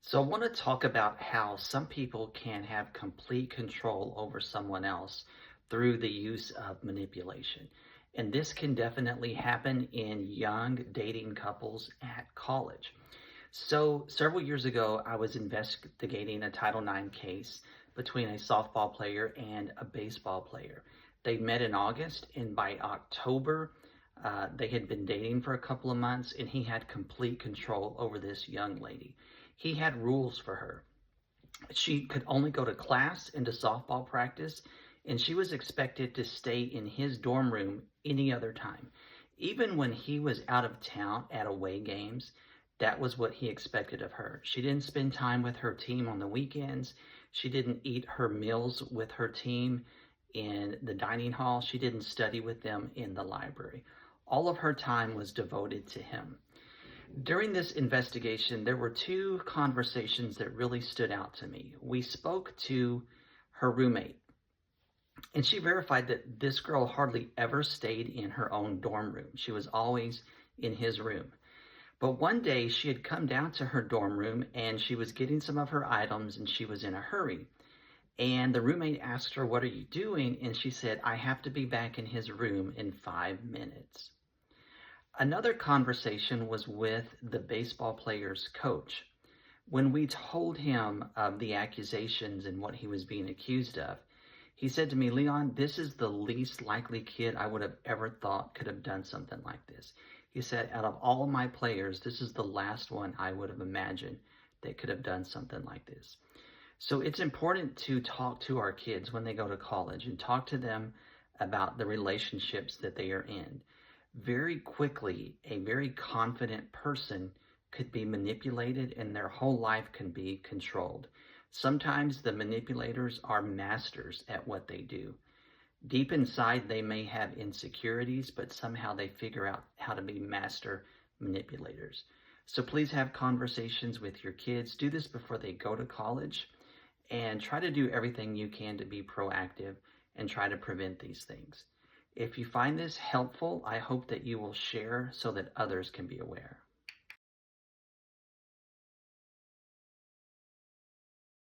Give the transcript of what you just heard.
So, I want to talk about how some people can have complete control over someone else through the use of manipulation. And this can definitely happen in young dating couples at college. So, several years ago, I was investigating a Title IX case between a softball player and a baseball player. They met in August, and by October, they had been dating for a couple of months, and he had complete control over this young lady. He had rules for her. She could only go to class and to softball practice, and she was expected to stay in his dorm room any other time. Even when he was out of town at away games, that was what he expected of her. She didn't spend time with her team on the weekends. She didn't eat her meals with her team in the dining hall. She didn't study with them in the library. All of her time was devoted to him. During this investigation, there were two conversations that really stood out to me. We spoke to her roommate, and she verified that this girl hardly ever stayed in her own dorm room. She was always in his room. But one day she had come down to her dorm room and she was getting some of her items and she was in a hurry. And the roommate asked her, "What are you doing?" And she said, "I have to be back in his room in 5 minutes." Another conversation was with the baseball player's coach. When we told him of the accusations and what he was being accused of, he said to me, "Leon, this is the least likely kid I would have ever thought could have done something like this." He said, "Out of all my players, this is the last one I would have imagined that could have done something like this." So it's important to talk to our kids when they go to college and talk to them about the relationships that they are in. Very quickly, a very confident person could be manipulated and their whole life can be controlled. Sometimes the manipulators are masters at what they do. Deep inside, they may have insecurities, but somehow they figure out how to be master manipulators. So please have conversations with your kids. Do this before they go to college and try to do everything you can to be proactive and try to prevent these things. If you find this helpful, I hope that you will share so that others can be aware.